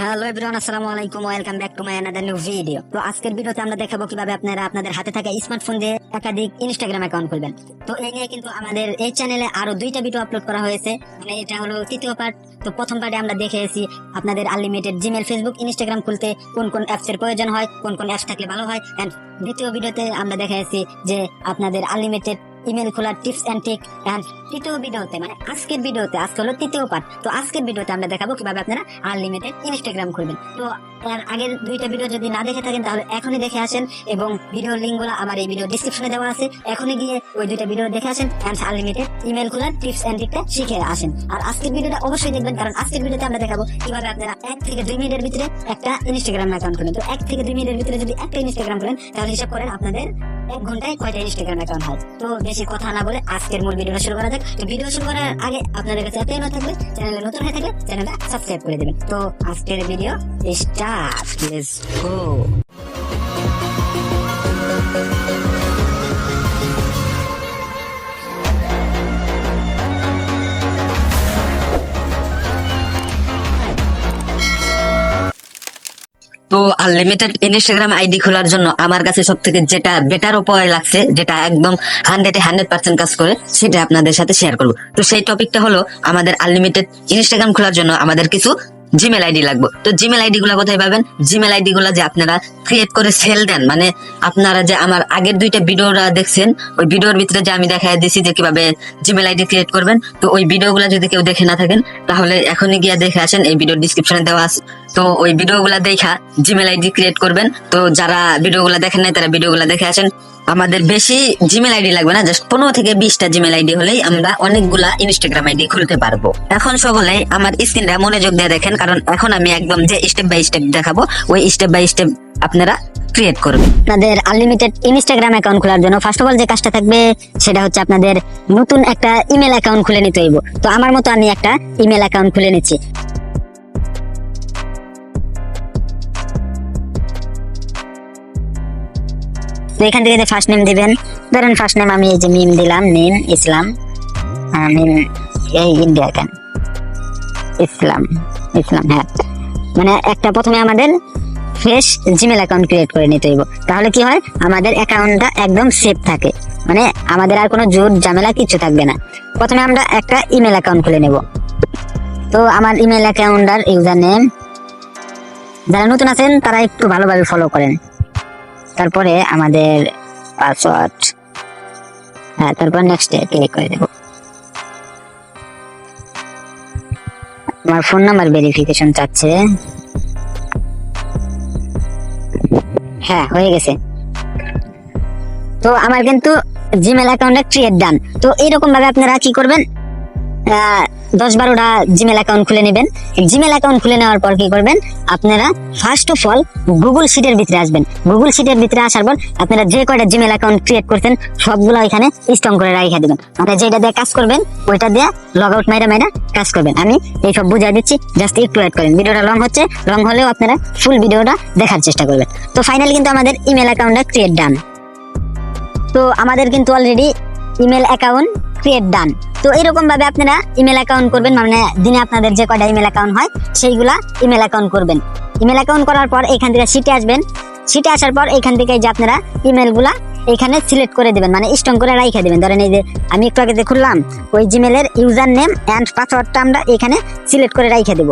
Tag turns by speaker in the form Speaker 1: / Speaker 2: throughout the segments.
Speaker 1: Hello everyone, আসসালামু আলাইকুম, welcome back to my another new video. তো আজকের ভিডিওতে আমরা দেখাবো কিভাবে আপনারা আপনাদের হাতে থাকা স্মার্টফোন দিয়ে একাধিক ইনস্টাগ্রাম অ্যাকাউন্ট খুলবেন। তো এই নিয়ে কিন্তু আমাদের এই চ্যানেলে আরো 2টা ভিডিও আপলোড করা হয়েছে, মানে এটা হলো তৃতীয় পার্ট। তো প্রথম পার্টে আমরা দেখেছি আপনাদের আনলিমিটেড জিমেল, ফেসবুক, ইনস্টাগ্রাম খুলতে কোন কোন অ্যাপস এর প্রয়োজন হয়, কোন কোন অ্যাপস থাকলে ভালো হয়। এন্ড দ্বিতীয় ভিডিওতে আমরা দেখেছি যে আপনাদের আনলিমিটেড ইমেল খোলার টিপস এন্ড ট্রিক। এন্ড তৃতীয় ভিডিওতে, মানে আজকের ভিডিওতে, আজকে হলো তৃতীয় পার্ট। তো আজকের ভিডিওতে আমরা দেখাবো কিভাবে আপনারা আনলিমিটেড ইনস্টাগ্রাম খুলবেন। তো এর আগের 2টা ভিডিও যদি না দেখে থাকেন তাহলে এখনই দেখে আসেন, এবং ভিডিওর লিঙ্কগুলো আমার এই ভিডিও ডেসক্রিপশনে দেওয়া আছে। এখনই গিয়ে ওই 2টা ভিডিও দেখে আসেন এন্ড আনলিমিটেড ইমেল খোলার টিপস এন্ড ট্রিকটা শিখে আসেন। আর আজকের ভিডিওটা অবশ্যই দেখবেন, কারণ আজকের ভিডিওতে আমরা দেখাবো কিভাবে আপনারা 1 থেকে 2 মিনিটের ভিতরে একটা ইনস্টাগ্রাম অ্যাকাউন্ট খুলবেন। তো 1 থেকে 2 মিনিটের ভিতরে যদি একটা ইনস্টাগ্রাম খুলেন তাহলে হিসাব করেন আপনাদের 1 ঘন্টায় কয়টা ইনস্টাগ্রাম অ্যাকাউন্ট হয়। তো বেশি কথা না বলে আজকের মূল ভিডিওটা শুরু করা যাক। তো ভিডিও শুরু করার আগে আপনাদের কাছে একটাই অনুরোধ থাকবে, চ্যানেলে নতুন হয়ে থাকলে চ্যানেলটা সাবস্ক্রাইব করে দেবেন। তো আজকের ভিডিও স্টার্ট, লেটস গো। তো আনলিমিটেড ইনস্টাগ্রাম আইডি খোলার জন্য আমার কাছে সব থেকে যেটা বেটার উপায় লাগছে, যেটা একদম 100% কাজ করে, সেটা আপনাদের সাথে শেয়ার করবো। তো সেই টপিকটা হলো, আমাদের আনলিমিটেড ইনস্টাগ্রাম খোলার জন্য আমাদের কিছু জিমেল আইডি লাগবে। তো জিমেল আইডি গুলা কোথায় পাবেন? জিমেল আইডি গুলা যে আপনারা ক্রিয়েট করে সেল দেন, মানে আপনারা যে আমার আগের 2টা ভিডিওটা দেখছেন, ওই ভিডিওর ভিতরে যে আমি দেখাই দিছি যে কিভাবে জিমেল আইডি ক্রিয়েট করবেন। তো ওই ভিডিওগুলো যদি কেউ দেখে না থাকেন তাহলে এখনই গিয়ে দেখে আসেন, এই ভিডিওর ডিসক্রিপশনে দেওয়া আছে। তো ওই ভিডিওগুলা দেখা জিমেল আইডি ক্রিয়েট করবেন। তো যারা ভিডিওগুলো দেখেন নাই তারা ভিডিওগুলো দেখে আসেন। আমাদের বেশি জিমেল আইডি লাগবে না, জাস্ট 15 থেকে 20টা জিমেল আইডি হলেই আমরা অনেকগুলা ইনস্টাগ্রাম আইডি খুলতে পারবো। এখন সকলে আমার স্ক্রিনটা মনোযোগ দিয়ে দেখেন, কারণ এখন আমি একদম যে স্টেপ বাই স্টেপ দেখাবো, ওই স্টেপ বাই স্টেপ আপনারা ক্রিয়েট করবেন। আপনাদের আনলিমিটেড ইনস্টাগ্রাম অ্যাকাউন্ট খোলার জন্য ফার্স্ট অফ অল যে কাজটা থাকবে সেটা হচ্ছে আপনাদের নতুন একটা ইমেল অ্যাকাউন্ট খুলে নিতে হইব। তো আমার মতো আমি একটা ইমেল অ্যাকাউন্ট খুলে নিচ্ছি। এখান থেকে ফার্স্ট নেম দিবেন, ধরেন ফার্স্ট নেম আমি এই যে মিম দিলাম, মিম ইসলাম, মিম এই ইন্ডিয়া কেন ইসলাম, ইসলাম, হ্যাঁ। মানে একটা প্রথমে আমাদের ফ্রেশ জিমেল অ্যাকাউন্ট ক্রিয়েট করে নিতে হইব, তাহলে কি হয় আমাদের অ্যাকাউন্টটা একদম সেফ থাকে, মানে আমাদের আর কোনো জোর ঝামেলা কিছু থাকবে না। প্রথমে আমরা একটা ইমেল অ্যাকাউন্ট খুলে নেব। তো আমার ইমেল অ্যাকাউন্টার ইউজার নেম, যারা নতুন আছেন তারা একটু ভালোভাবে ফলো করেন। তারপরে আমাদের পাসওয়ার্ড, হ্যাঁ, তারপর নেক্সটে ক্লিক করে দেব। আমার ফোন নাম্বার ভেরিফিকেশন চাচ্ছে, হ্যাঁ হয়ে গেছে। তো আমার কিন্তু জিমেল অ্যাকাউন্টটা ক্রিয়েট ডান। তো এইরকম ভাবে আপনারা কি করবেন, 10-12টা জিমেল অ্যাকাউন্ট খুলে নেবেন। জিমেল অ্যাকাউন্ট খুলে নেওয়ার পর কি করবেন, আপনারা ফার্স্ট অফ অল গুগল শিটের ভিতরে আসবেন। গুগল শিটের ভিতরে আসার পর আপনারা যে কয়টা জিমেল অ্যাকাউন্ট ক্রিয়েট করছেন সবগুলো এখানে স্ট্রং করে রাখা দিবেন। মানে যেটা দিয়ে কাজ করবেন ওইটা দিয়ে লগ আউট মাইরা কাজ করবেন। আমি এইসব বুঝাই দিচ্ছি, জাস্ট একটু ওয়েট করেন। ভিডিওটা লং হচ্ছে, লং হলেও আপনারা ফুল ভিডিওটা দেখার চেষ্টা করবেন। তো ফাইনালি কিন্তু আমাদের ইমেল অ্যাকাউন্টটা ক্রিয়েট ডান। তো আমাদের কিন্তু অলরেডি ইমেল অ্যাকাউন্ট ক্রিয়েট ডান। তো এরকম ভাবে আপনারা ইমেল অ্যাকাউন্ট করবেন, মানে দিনে আপনাদের যে কয়টা ইমেল অ্যাকাউন্ট হয় সেইগুলা ইমেল অ্যাকাউন্ট করবেন। ইমেল অ্যাকাউন্ট করার পর এখান থেকে শিটে আসবেন। শিটে আসার পর এখান থেকে যে আপনারা ইমেলগুলা এখানে সিলেক্ট করে দিবেন, মানে স্ট্রং করে রাইখা দিবেন। ধরেন এই যে আমি একটু আগে যে খুললাম, ওই জিমেলের ইউজার নেম এন্ড পাসওয়ার্ডটা আমরা এখানে সিলেক্ট করে রাইখা দেব।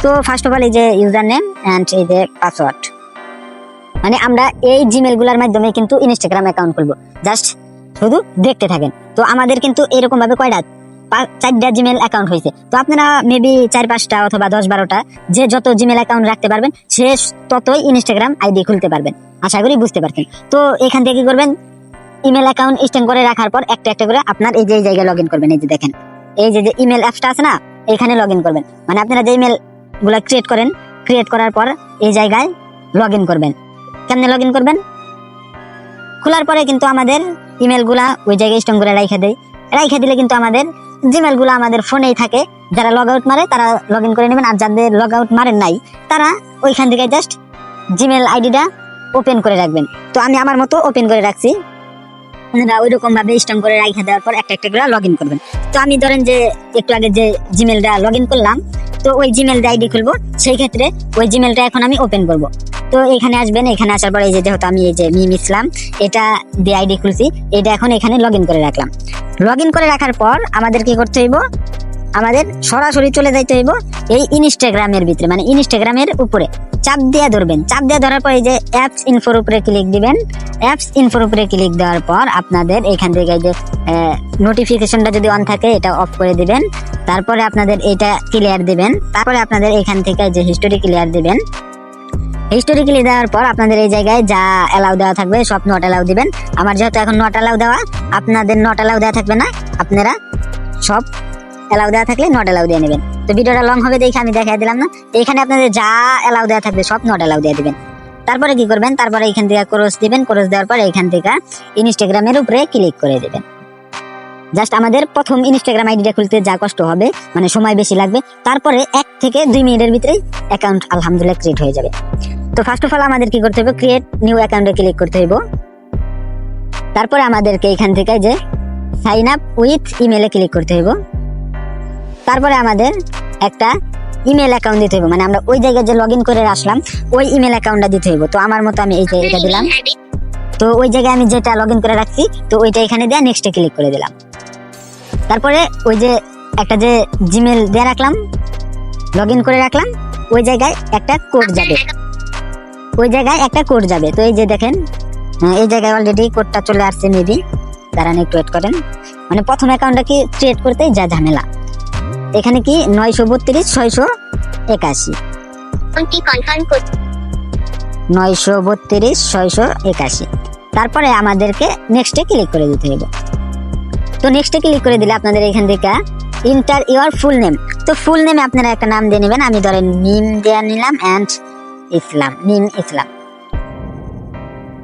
Speaker 1: তো ফার্স্ট অফ অল এই যে ইউজার নেম এন্ড এই যে পাসওয়ার্ড, মানে আমরা এই জিমেল গুলার মাধ্যমে কিন্তু ইনস্টাগ্রাম অ্যাকাউন্ট খুলবো। জাস্ট শুধু দেখতে থাকেন। তো আমাদের কিন্তু এরকম ভাবে কয়টা 4টা জিমেল অ্যাকাউন্ট হয়েছে। তো আপনারা মেবি 4-5টা অথবা 10-12টা যে যত জিমেল অ্যাকাউন্ট রাখতে পারবেন সে ততই ইনস্টাগ্রাম আইডি খুলতে পারবেন। আশা করি বুঝতে পারছেন। তো এখান থেকে কি করবেন, ইমেল অ্যাকাউন্ট স্ট্রং করে রাখার পর একটা একটা করে আপনার এই যে জায়গায় লগ ইন করবেন। এই যে দেখেন, এই যে ইমেল অ্যাপসটা আছে না, এখানে লগ ইন করবেন। মানে আপনারা যে ইমেল গুলা ক্রিয়েট করেন, ক্রিয়েট করার পর এই জায়গায় লগ ইন করবেন। কেমনে লগ ইন করবেন, খোলার পরে কিন্তু আমাদের ইমেল গুলা ওই জায়গায় স্ট্রং করে রাইখা দিলে কিন্তু আমাদের জিমেল গুলা আমাদের ফোনেই থাকে। যারা লগ আউট মারে তারা লগ ইন করে নেবেন, আর যাদের লগ আউট মারেন নাই তারা ওইখান থেকে জাস্ট জিমেল আইডিটা ওপেন করে রাখবেন। তো আমি আমার মতো ওপেন করে রাখছি। আপনারা ওইরকম ভাবে স্ট্রং করে রাখা দেওয়ার পর একটা একটা করে লগ ইন করবেন। তো আমি ধরেন যে একটু আগে যে জিমেলটা লগ ইন করলাম, তো ওই জিমেল দিয়ে আইডি খুলবো, সেই ক্ষেত্রে ওই জিমেলটা এখন আমি ওপেন করব। তো এখানে আসবেন, এখানে আসার পর এই যে যেহেতু আমি এই যে মিম ইসলাম এটা দিয়ে আইডি খুলছি, এটা এখন এখানে লগ ইন করে রাখলাম। লগ ইন করে রাখার পর আমাদের কি করতে হইব, আমাদের সরাসরি চলে যাইতে হইব এই ইনস্টাগ্রামের ভিতরে, মানে ইনস্টাগ্রামের উপরে চাপ দিয়ে ধরবেন। চাপ দিয়ে ধরার পর এই যে অ্যাপস ইনফোর উপরে ক্লিক দিবেন। অ্যাপস ইনফোর উপরে ক্লিক দেওয়ার পর আপনাদের এখান থেকে এই যে নোটিফিকেশনটা যদি অন থাকে এটা অফ করে দিবেন। তারপরে আপনাদের এটা ক্লিয়ার দিবেন। তারপরে আপনাদের এখান থেকে যে হিস্টোরি ক্লিয়ার দিবেন। হিস্টোরি ক্লিয়ার দেওয়ার পর আপনাদের এই জায়গায় যা অ্যালাউ দেওয়া থাকবে সব নট অ্যালাউ দিবেন। আমার যেহেতু এখন নট অ্যালাউ দেওয়া, আপনাদের নট অ্যালাউ দেওয়া থাকবে না, আপনারা সব অ্যালাউ দেওয়া থাকলে নট অ্যালাউ দিয়ে নেবেন। তো ভিডিওটা লং হবে দেখে আমি দেখাই দিলাম না। এখানে আপনাদের যা অ্যালাউ দেওয়া থাকবে সব নট অ্যালাউ দিয়ে দিবেন। তারপরে কি করবেন, তারপরে এখান থেকে ক্রস দিবেন। ক্রস দেওয়ার পর এখান থেকে ইনস্টাগ্রামের উপরে ক্লিক করে দিবেন। জাস্ট আমাদের প্রথম ইনস্টাগ্রাম আইডিটা খুলতে যা কষ্ট হবে, মানে সময় বেশি লাগবে, তারপরে 1 থেকে 2 মিনিটের ভিতরে অ্যাকাউন্ট আলহামদুলিল্লাহ ক্রিয়েট হয়ে যাবে। তো ফার্স্ট অফ অল আমাদের কি করতে হবে, ক্রিয়েট নিউ অ্যাকাউন্টে ক্লিক করতে হবে। তারপরে আমাদেরকে এখান থেকে যে সাইন আপ উইথ ইমেলে ক্লিক করতে হবে। তারপরে আমাদের একটা ইমেল অ্যাকাউন্ট দিতে হবে, মানে আমরা ওই জায়গায় যে লগ ইন করে আসলাম ওই ইমেল অ্যাকাউন্টটা দিতে হবে। তো আমার মতো আমি এই যে এটা দিলাম। তো ওই জায়গায় আমি যেটা লগ ইন করে রাখছি তো ওইটা এখানে দিয়ে নেক্সটে ক্লিক করে দিলাম। তারপরে ওই যে একটা যে জিমেল দিয়ে রাখলাম, লগ ইন করে রাখলাম, ওই জায়গায় একটা কোড যাবে, ওই জায়গায় একটা কোড যাবে। তো এই যে দেখেন এই জায়গায় অলরেডি কোডটা চলে আসছে, মেবি দাঁড়ান একটু ওয়েট করেন। মানে প্রথম অ্যাকাউন্টটা কি ক্রিয়েট করতেই যা ঝামেলা। এখানে কি 932 681 932 681। তারপরে আমাদেরকে নেক্সটে ক্লিক করে দিতে হবে। তো নেক্সটে ক্লিক করে দিলে আপনাদের এখান থেকে ইন্টার ইওর ফুল নেম। তো ফুল নেমে আপনারা একটা নাম দিয়ে নেবেন। আমি ধরেন মিম দিয়ে নিলাম অ্যান্ড ইসলাম, মিম ইসলাম।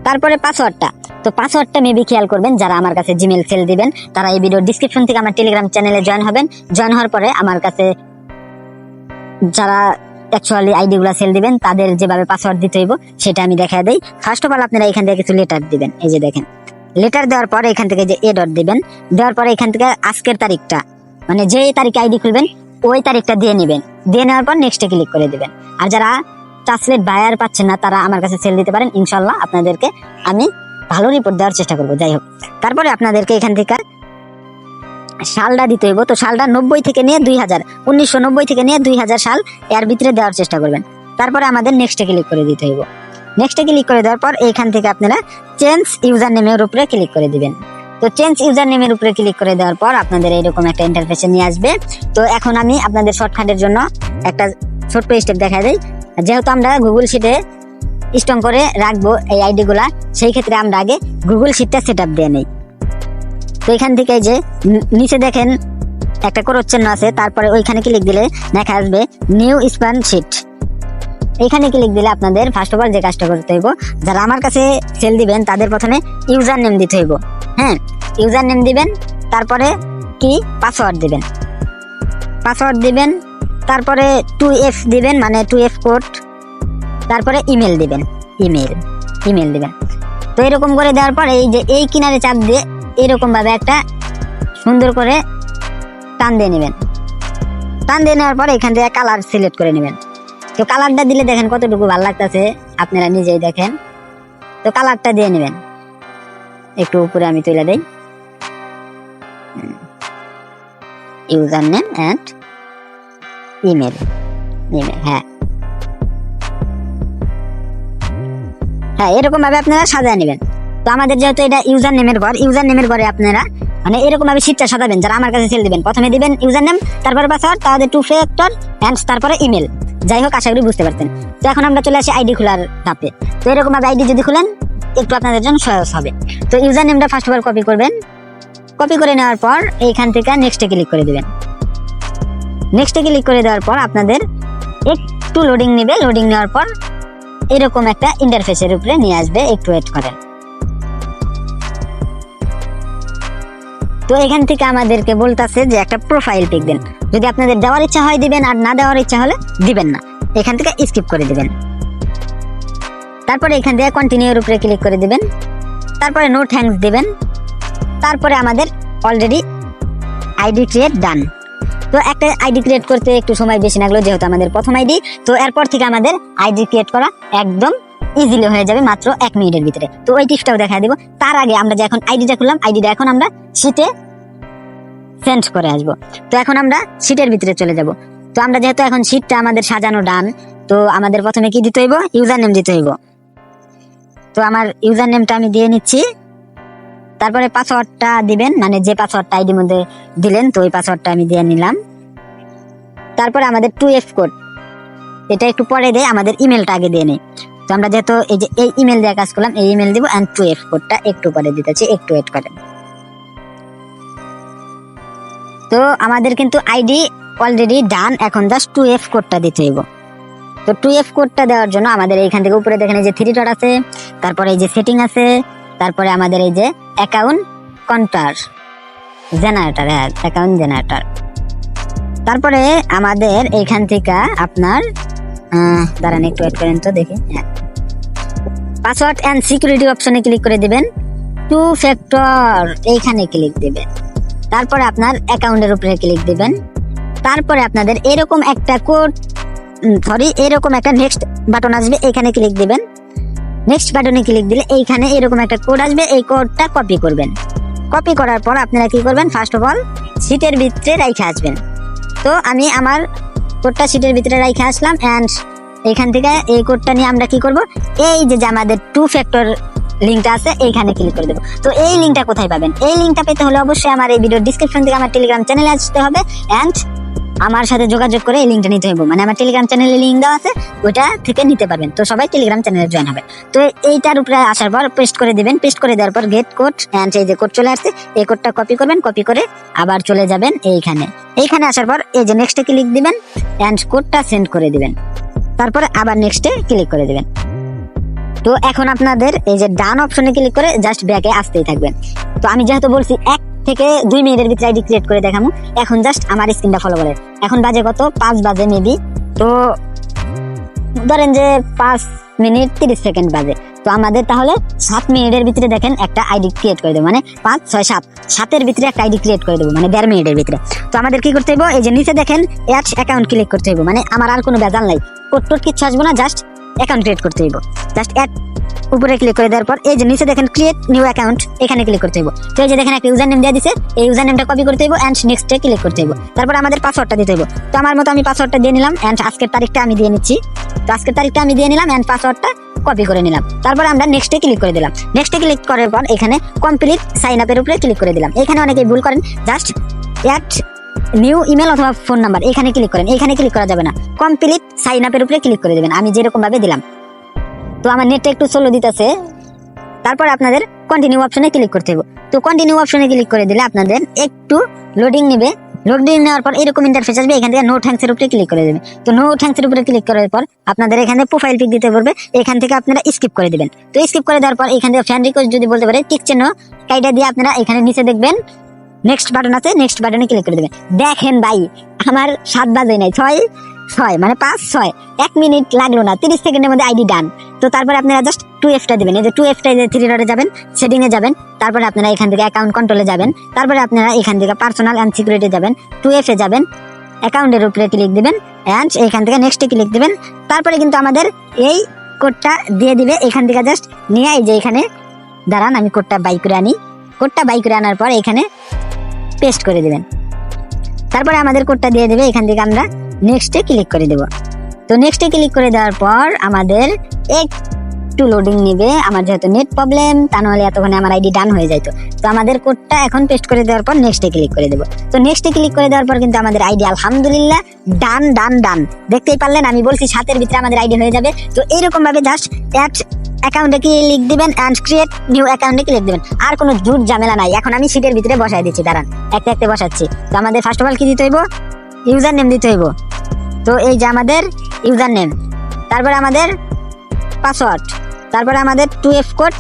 Speaker 1: তারপরে পাসওয়ার্ডটা, তো পাসওয়ার্ডটা মেবি খেয়াল করবেন যারা আমার কাছে জিমেল সেল দিবেন তারা এই ভিডিওর ডিসক্রিপশন থেকে আমার টেলিগ্রাম চ্যানেলে জয়েন হবেন। জয়েন হওয়ার পরে আমার কাছে যারা অ্যাকচুয়ালি আইডি গুলা সেল দিবেন তাদের যেভাবে পাসওয়ার্ড দিতে হইব সেটা আমি দেখাই দেই। ফার্স্ট অফ অল আপনারা এখান থেকে কিছু লেটার দিবেন। এই যে দেখেন লেটার দেওয়ার পরে এখান থেকে যে এ ডট দিবেন। দেওয়ার পরে এখান থেকে আজকের তারিখটা, মানে যে তারিখে আইডি খুলবেন ওই তারিখটা দিয়ে নেবেন। দিয়ে নেওয়ার পর নেক্সটে ক্লিক করে দিবেন। আর যারা ট্রান্সলেট বায়ার পাচ্ছেন না তারা আমার কাছে সেল দিতে পারেন, ইনশাল্লাহ আপনাদেরকে আমি ভালো রিপোর্ট দেওয়ার চেষ্টা করবো। যাই হোক, তারপরে আপনাদেরকে এখান থেকে সালটা দিতে হইব। তো সালটা 90 থেকে নিয়ে 2000, 1990 থেকে নিয়ে 2000 সাল এর ভিতরে দেওয়ার চেষ্টা করবেন। তারপরে আমাদের নেক্সটে ক্লিক করে দিতে হইব। নেক্সটে ক্লিক করে দেওয়ার পর এইখান থেকে আপনারা চেঞ্জ ইউজার নেমের উপরে ক্লিক করে দিবেন। তো চেঞ্জ ইউজার নেমের উপরে ক্লিক করে দেওয়ার পর আপনাদের এরকম একটা ইন্টারফেসে নিয়ে আসবে। তো এখন আমি আপনাদের শর্টকাটের জন্য একটা ছোট্ট স্টেপ দেখাই দিই। যেহেতু আমরা গুগল শিটে স্ট্রং করে রাখবো এই আইডি গুলা, সেই ক্ষেত্রে আমরা আগে গুগল শিটটা সেট আপ দিয়ে নেই। তো এখান থেকে যে নিচে দেখেন একটা ক্রস চিহ্ন আছে, তারপরে ওইখানে ক্লিক দিলে দেখা আসবে নিউ স্প্যান শিট। এখানে ক্লিক দিলে আপনাদের ফার্স্ট অফ অল যে কাজটা করতে হইব, যারা আমার কাছে সেল দিবেন তাদের প্রথমে ইউজার নেম দিতে হইব। হ্যাঁ, ইউজার নেম দিবেন, তারপরে কি পাসওয়ার্ড দিবেন, পাসওয়ার্ড দিবেন, তারপরে 2F দিবেন, মানে 2F কোড, তারপরে ইমেল দিবেন, ইমেল দিবেন। তো এরকম করে দেওয়ার পর এই যে এই কিনারে চাপ দিয়ে এরকম ভাবে একটা সুন্দর করে টান দিয়ে নেবেন। টান দিয়ে নেওয়ার পর এখান থেকে কালার সিলেক্ট করে নেবেন। তো কালারটা দিলে দেখেন কতটুকু ভালো লাগতেছে, আপনারা নিজেই দেখেন। তো কালারটা দিয়ে নেবেন, একটু উপরে আমি তুলে দেই, ইউজার নেম অ্যান্ড ইমেল। হ্যাঁ হ্যাঁ, এরকম ভাবে আপনারা সাজায় নেবেন। তো আমাদের যেহেতু এটা ইউজার নেমের ঘর, ইউজার নেমের ঘরে আপনারা মানে এরকম ভাবে শীটটা সাজাবেন। যারা আমার কাছে সেল দিবেন প্রথমে দিবেন ইউজার নেম, তারপরে পাসওয়ার্ড, তারপরে 2 ফ্যাক্টর অ্যান্ড তারপরে ইমেল। যাই হোক, আশা করি বুঝতে পারতেন। তো এখন আমরা চলে আসি আইডি খোলার ধাপে। তো এরকম ভাবে আইডি যদি খুলেন একটু আপনাদের জন্য সহজ হবে। তো ইউজার নেমটা ফার্স্ট অফ অল কপি করবেন। কপি করে নেওয়ার পর এইখান থেকে নেক্সটে ক্লিক করে দিবেন। নেক্সটে ক্লিক করে দেওয়ার পর আপনাদের একটু লোডিং নেবে। লোডিং নেওয়ার পর এরকম একটা ইন্টারফেসের উপরে নিয়ে আসবে, একটু ওয়েট করেন। তো এখান থেকে আমাদেরকে বলতেছে যে একটা প্রোফাইল পিক দেন। যদি আপনাদের দেওয়ার ইচ্ছা হয় দিবেন, আর না দেওয়ার ইচ্ছা হলে দিবেন না, এখান থেকে স্কিপ করে দিবেন। তারপরে এখান থেকে কন্টিনিউর উপরে ক্লিক করে দিবেন। তারপরে নো থ্যাঙ্কস দিবেন। তারপরে আমাদের অলরেডি আইডি ক্রিয়েট ডান। তো একটা আইডি ক্রিয়েট করতে একটু সময় বেশি লাগলো, যেহেতু আমাদের প্রথম আইডি। তো এরপর থেকে আমাদের আইডি ক্রিয়েট করা একদম ইজিলি হয়ে যাবে মাত্র 1 মিনিটের ভিতরে। তো ওই টিপসটাও দেখা দিব। তার আগে আমরা যে এখন আইডিটা খুললাম, আইডিটা এখন আমরা শিটে সেন্ড করে আসবো। তো এখন আমরা শিটের ভিতরে চলে যাব। তো আমরা যেহেতু এখন শিটটা আমাদের সাজানো ডান, তো আমাদের প্রথমে কি দিতে হইব, ইউজার নেম দিতে হইব। তো আমার ইউজার নেমটা আমি দিয়ে নিচ্ছি। তারপরে পাসওয়ার্ডটা দিবেন, মানে যে পাসওয়ার্ডটা আইডির মধ্যে দিলেন, তো ওই পাসওয়ার্ডটা আমি দিয়ে নিলাম। তারপরে আমাদের 2F কোড, এটা একটু পরে দেয়, আমাদের ইমেলটা আগে দিয়ে নেই। তো আমরা যেহেতু এই যে এই ইমেল দিয়ে কাজ করলাম, এই ইমেল দিব, এন্ড 2F কোডটা একটু পরে দিতেছি, একটু ওয়েট করেন। তো আমাদের কিন্তু আইডি অলরেডি ডান, এখন জাস্ট 2F কোডটা দিতে হইব। তো 2F কোডটা দেওয়ার জন্য আমাদের এইখান থেকে উপরে দেখেন এই যে 3 ডট আছে, তারপরে এই যে সেটিং আছে, তারপরে আমাদের এই যে account contract generator, account generator. তারপরে আমাদের এইখান থেকে আপনার দাঁড়ান একটু ওয়েট করেন তো দেখি, পাসওয়ার্ড এন্ড সিকিউরিটি অপশনে ক্লিক করে দিবেন, 2 ফ্যাক্টর এইখানে ক্লিক দিবেন। তারপরে আপনার অ্যাকাউন্টের উপরে ক্লিক দিবেন। তারপরে আপনাদের এরকম একটা কোড এরকম একটা নেক্সট বাটন আসবে, এখানে ক্লিক দিবেন। নেক্সট বাটনে ক্লিক দিলে এইখানে এরকম একটা কোড আসবে, এই কোডটা কপি করবেন। কপি করার পর আপনারা কি করবেন, ফার্স্ট অফ অল শিটের ভিতরে রাইখে আসবেন। তো আমি আমার কোডটা শিটের ভিতরে রাইখে আসলাম, এন্ড এইখান থেকে এই কোডটা নিয়ে আমরা কি করব, এই যে আমাদের 2 ফ্যাক্টর লিঙ্কটা আছে এইখানে ক্লিক করে দেবো। তো এই লিঙ্কটা কোথায় পাবেন, এই লিঙ্কটা পেতে হলে অবশ্যই আমার এই ভিডিওর ডিসক্রিপশন থেকে আমার টেলিগ্রাম চ্যানেলে আসতে হবে, এন্ড আমার সাথে যোগাযোগ করে এই লিঙ্কটা নিতে হবে। মানে আমার টেলিগ্রাম চ্যানেলে লিঙ্ক দেওয়া আছে, ওইটা থেকে নিতে পারবেন। তো সবাই টেলিগ্রাম চ্যানেলে জয়েন হবে। তো এইটার উপরে আসার পর পেস্ট করে দিবেন, পেস্ট করে দেওয়ার পর গেট কোড, এন্ড এই যে কোড চলে আসছে, এই কোডটা কপি করবেন, কপি করে আবার চলে যাবেন এইখানে আসার পর এই যে নেক্সটে ক্লিক দিবেন, এন্ড কোডটা সেন্ড করে দিবেন। তারপরে আবার নেক্সটে ক্লিক করে দিবেন। তো এখন আপনাদের এই যে ডান অপশনে ক্লিক করে জাস্ট ব্যাকে আসতেই থাকবেন। তো আমি যেহেতু বলছি 1 থেকে 2 মিনিটের ভিতরে আইডি ক্রিয়েট করে দেখাবো, এখন জাস্ট আমার স্ক্রিনটা ফলো করেন। এখন বাজে কত, 5 বাজে মেবি। তো ধরেন যে 5 মিনিট 30 সেকেন্ড বাজে। তো আমাদের তাহলে 7 মিনিটের ভিতরে দেখেন একটা আইডি ক্রিয়েট করে দেবো, মানে 5 6 7 7-এর ভিতরে একটা আইডি ক্রিয়েট করে দেবো, মানে 1.5 মিনিটের ভিতরে। তো আমাদের কি করতে হইব, এই যে নিচে দেখেন অ্যাড অ্যাকাউন্ট ক্লিক করতে হইব, মানে আমার আর কোনো বেজাল নাই, কোড টোড কিচ্ছু আসবো না, জাস্ট অ্যাকাউন্ট ক্রিয়েট করতে হইব। জাস্ট অ্যাড উপরে ক্লিক করে দেওয়ার পর এই যে নিচে দেখেন ক্রিয়েট নিউ অ্যাকাউন্ট, এখানে ক্লিক করতে হইব। তো এই যে দেখেন একটা ইউজার নেম দিয়ে দিছে, এই ইউজার নেমটা কপি করতে হইব, এন্ড নেক্সটে ক্লিক করতে হইব। তারপর আমাদের পাসওয়ার্ডটা দিতে হইব। তো আমার মতো আমি পাসওয়ার্ডটা দিয়ে নিলাম, এন্ড আজকের তারিখটা আমি দিয়ে নিচ্ছি। তো আজকের তারিখটা আমি দিয়ে নিলাম, এন্ড পাসওয়ার্ডটা কপি করে নিলাম। তারপর আমরা নেক্সটে ক্লিক করে দিলাম। নেক্সটে ক্লিক করার পর এখানে কমপ্লিট সাইন আপের উপরে ক্লিক করে দিলাম। এখানে অনেকেই ভুল করেন, জাস্ট অ্যাড নিউ ইমেল অথবা ফোন নাম্বার এখানে ক্লিক করেন, এখানে ক্লিক করা যাবে না, কমপ্লিট সাইন আপের উপরে ক্লিক করে দিবেন, আমি যেরকম ভাবে দিলাম। তো আমার নেটটা একটু স্লো দিতেছে। তারপর আপনাদের কন্টিনিউ অপশনে ক্লিক করতে হবে। তো কন্টিনিউ অপশনে ক্লিক করে দিলে আপনাদের একটু লোডিং নেবে। লোডিং নেওয়ার পর এরকম ইন্টারফেস আসবে, এখান থেকে নো থ্যাঙ্কস এর উপরে ক্লিক করে দেবেন। তো নো থ্যাঙ্কস এর উপরে ক্লিক করার পর আপনাদের এখানে প্রোফাইল পিক দিতে পারবে, এখান থেকে আপনারা স্কিপ করে দিবেন। তো স্কিপ করে দেওয়ার পর এখান থেকে ফ্রেন্ড রিকোয়েস্ট যদি বলতে পারে টিক চিহ্ন কাইটা দিয়ে আপনারা এখানে নিচে দেখবেন নেক্সট বাটন আছে, নেক্সট বাটনে ক্লিক করে দেবেন। দেখেন ভাই আমার 7 বাজে নাই, 6 মানে 5 6 1 মিনিট লাগলো না, 30 সেকেন্ডের মধ্যে আইডি ডান। তো তারপরে আপনারা জাস্ট 2Fটা দিবেন, এই যে 2Fটা 3 ডটে যাবেন, সেটিং এ যাবেন, তারপরে আপনারা এখান থেকে অ্যাকাউন্ট কন্ট্রোলে যাবেন, তারপরে আপনারা এখান থেকে পার্সোনাল এন্ড সিকিউরিটি যাবেন, 2F এ যাবেন, অ্যাকাউন্টের উপরে ক্লিক দিবেন, এন্ড এখান থেকে নেক্সটে ক্লিক দিবেন। তারপরে কিন্তু আমাদের এই কোডটা দিয়ে দিবে, এখান থেকে জাস্ট নিয়ে এই যে এখানে দাঁড়ান আমি কোডটা বাই করে আনি। কোডটা বাই করে আনার পর এখানে পেস্ট করে দিবেন। তারপরে আমাদের কোডটা দিয়ে দেবে, এখান থেকে আমরা নেক্সটে ক্লিক করে দেব। তো নেক্সটে ক্লিক করে দেওয়ার পর আমাদের একটু লোডিং নেবে, আমার যেহেতু নেট প্রবলেম, তা নাহলে এতক্ষণে আমার আইডি ডান হয়ে যাইতো। তো আমাদের কোডটা এখন পেস্ট করে দেওয়ার পর নেক্সটে ক্লিক করে দেব। তো নেক্সটে ক্লিক করে দেওয়ার পর কিন্তু আমাদের আইডি আলহামদুলিল্লাহ ডান ডান ডান। দেখতেই পারলেন আমি বলছি 7-এর ভিতরে আমাদের আইডি হয়ে যাবে। তো এইরকম ভাবে জাস্ট অ্যাড অ্যাকাউন্টে ক্লিক দিবেন, এন্ড ক্রিয়েট নিউ অ্যাকাউন্টে ক্লিক দিবেন। আর কোনো জুট ঝামেলা নাই। এখন আমি শিটের ভিতরে বসাই দিচ্ছি, দাঁড়ান একটা একটা বসাচ্ছি। তো আমাদের ফার্স্ট অফ অল কি দিতে হইব, ইউজার নেম দিতে হইব। তো এই যে আমাদের ইউজার নেম, তারপরে আমাদের পাসওয়ার্ড, তারপরে আমাদের 2F কোড,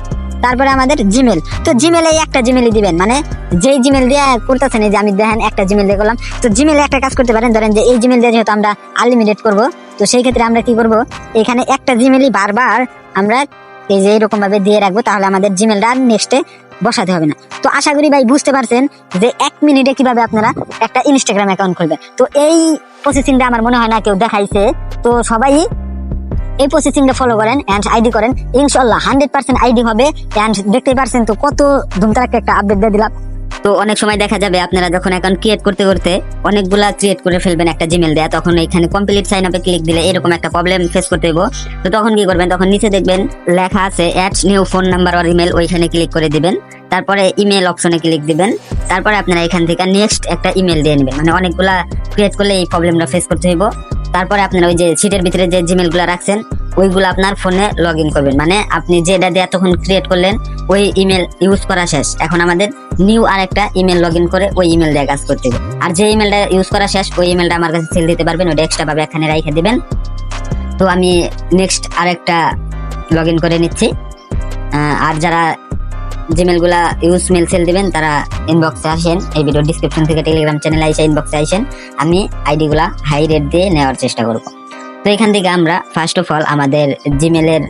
Speaker 1: তারপরে আমাদের জিমেল। তো জিমেলে একটা জিমেলই দিবেন, মানে যেই জিমেল দিয়ে করতেছেন, এই যে আমি দেখেন একটা জিমেল দিয়ে করলাম। তো জিমেলে একটা কাজ করতে পারেন, ধরেন যে এই জিমেল দিয়ে যেহেতু আমরা আনলিমিটেড করব, তো সেই ক্ষেত্রে আমরা কি করব, এখানে একটা জিমেলই বারবার আমরা এই যে এরকম ভাবে দিয়ে রাখবো, তাহলে আমাদের জিমেলটা আর নেক্সটে বসাতে হবে না। তো আশা করি ভাই বুঝতে পারছেন যে 1 মিনিটে কিভাবে আপনারা একটা ইনস্টাগ্রাম অ্যাকাউন্ট খুলবেন। তো এই প্রসেসিংটা আমার মনে হয় না কেউ দেখাইছে, তো সবাই এই প্রসেসিংটা ফলো করেন এন্ড আইডি করেন, ইনশাআল্লাহ 100% আইডি হবে। এন্ড দেখতে পারছেন তো কত ধুমধারাক্কা একটা আপডেট দিয়ে দিলাম। তো অনেক সময় দেখা যাবে আপনারা যখন অ্যাকাউন্ট ক্রিয়েট করতে করতে অনেকগুলা ক্রিয়েট করে ফেলবেন একটা জিমেল দেয়া, তখন এখানে কমপ্লিট সাইন আপে ক্লিক দিলে এরকম একটা প্রবলেম ফেস করতে হইব। তো তখন কি করবেন, তখন নিচে দেখবেন লেখা আছে add new phone number or email, ওইখানে ক্লিক করে দিবেন। তারপরে ইমেল অপশনে ক্লিক দিবেন। তারপরে আপনারা এখান থেকে নেক্সট একটা ইমেল দিয়ে নেবেন, মানে অনেকগুলা ক্রিয়েট করলে এই প্রবলেমটা ফেস করতে হইব। তারপরে আপনারা ওই যে সিটের ভিতরে যে জিমেলগুলো রাখছেন ওইগুলো আপনার ফোনে লগ ইন করবেন, মানে আপনি যেটা দিয়ে তখন ক্রিয়েট করলেন ওই ইমেল ইউজ করা শেষ। এখন আমাদের নিউ আর একটা ইমেল লগ ইন করে ওই ইমেল দিয়ে কাজ করতে হবে। আর যে ইমেলটা ইউজ করা শেষ ওই ইমেলটা আমার কাছে সেল দিতে পারবেন, ওইটা এক্সট্রা ভাবে এখানে রেখে দিবেন। তো আমি নেক্সট আরেকটা লগ ইন করে নিচ্ছি। আর যারা জিমেলগুলা ইউজ মেল সেল দিবেন তারা ইনবক্সে আসেন, এই ভিডিও ডিসক্রিপশন থেকে টেলিগ্রাম চ্যানেলে আইসা ইনবক্সে আসেন, আমি আইডিগুলা হাই রেট দিয়ে নেওয়ার চেষ্টা করব। তো এখান থেকে আমরা ফার্স্ট অফ অল আমাদের জিমেলের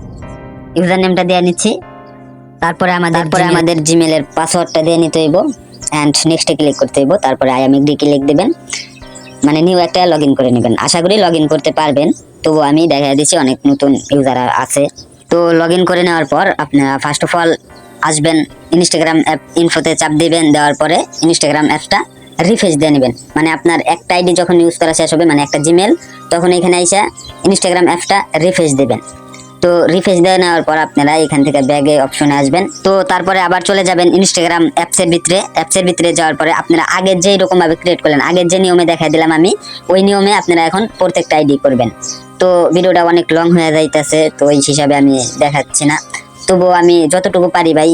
Speaker 1: ইউজার নেমটা দিয়ে নিচ্ছি। তারপরে আমাদের জিমেলের পাসওয়ার্ডটা দিয়ে নিতে হইব এন্ড নেক্সটে ক্লিক করতে হইব। তারপরে আই এম এগ্রি ক্লিক দিবেন, মানে নিউ একটা লগ ইন করে নেবেন। আশা করি লগ ইন করতে পারবেন, তবু আমি দেখা দিচ্ছি অনেক নতুন ইউজার আছে। তো লগ ইন করে নেওয়ার পর আপনারা ফার্স্ট অফ অল আসবেন ইনস্টাগ্রাম অ্যাপ ইনফোতে চাপ দিবেন, দেওয়ার পরে ইনস্টাগ্রাম অ্যাপটা রিফ্রেশ দিয়ে নেবেন। মানে আপনার একটা আইডি যখন ইউজ করা শেষ হবে, মানে একটা জিমেল, তখন এখানে আইসা ইনস্টাগ্রাম অ্যাপটা রিফ্রেশ দিবেন। তো রিফ্রেশ দিয়ে নেওয়ার পর আপনারা এখান থেকে ব্যাগে অপশনে আসবেন। তো তারপরে আবার চলে যাবেন ইনস্টাগ্রাম অ্যাপসের ভিতরে যাওয়ার পরে আপনারা আগের যেই রকম ভাবে ক্রিয়েট করলেন, আগের যে নিয়মে দেখাই দিলাম আমি, ওই নিয়মে আপনারা এখন প্রত্যেকটা আইডি করবেন। তো ভিডিওটা অনেক লং হয়ে যাইতেছে, তো এই হিসাবে আমি দেখাচ্ছি না, তবুও আমি যতটুকু পারি ভাই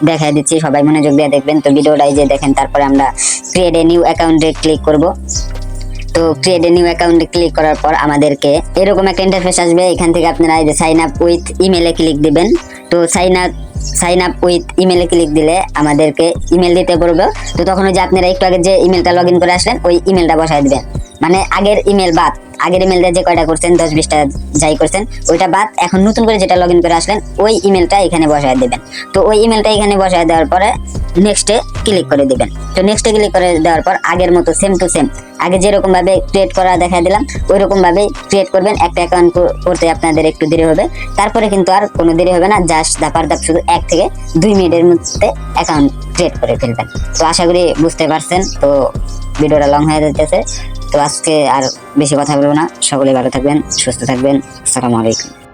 Speaker 1: দেখাই দিচ্ছি, সবাই মনোযোগ দিয়ে দেখবেন। তো ভিডিওটাই যে দেখেন, তারপরে আমরা ক্রিয়েট এ নিউ অ্যাকাউন্টে ক্লিক করব। তো ক্রিয়েট এ নিউ অ্যাকাউন্টে ক্লিক করার পর আমাদেরকে এরকম একটা ইন্টারফেস আসবে। এখান থেকে আপনারা এই যে সাইন আপ উইথ ইমেলে ক্লিক দিবেন। তো সাইন আপ উইথ ইমেলে ক্লিক দিলে আমাদেরকে ইমেল দিতে পড়বে। তো তখন ওই যে আপনারা একটু আগে যে ইমেলটা লগ ইন করে আসলেন ওই ইমেলটা বসায় দিবেন, মানে আগের ইমেল বাদ, আগের ইমেল দিয়ে যে কয়টা করছেন 10-20টা যাই করছেন ওইটা বাদ, এখন নতুন করে যেটা লগ ইন করে আসলেন ওই ইমেলটা এখানে বসায় দিবেন। তো ওই ইমেলটা এখানে বসায় দেওয়ার পরে নেক্সটে ক্লিক করে দিবেন। তো নেক্সটে ক্লিক করে দেওয়ার পর আগের মতো সেম টু সেম আগে যেরকম ভাবে ক্রিয়েট করা দেখা দিলাম ওই রকম ভাবে ক্রিয়েট করবেন। একটা অ্যাকাউন্ট করতে আপনাদের একটু দেরি হবে, তারপরে কিন্তু আর কোনো দেরি হবে না, জাস্ট ধাপার ধাপ শুধু 1 থেকে 2 মিনিটের মধ্যে অ্যাকাউন্ট ক্রিয়েট করে ফেলবেন। তো আশা করি বুঝতে পারছেন। তো ভিডিওটা লং হয়ে যাচ্ছে, তো আজকে আর বেশি কথা বলবো না। সকলে ভালো থাকবেন, সুস্থ থাকবেন। আসসালামু আলাইকুম।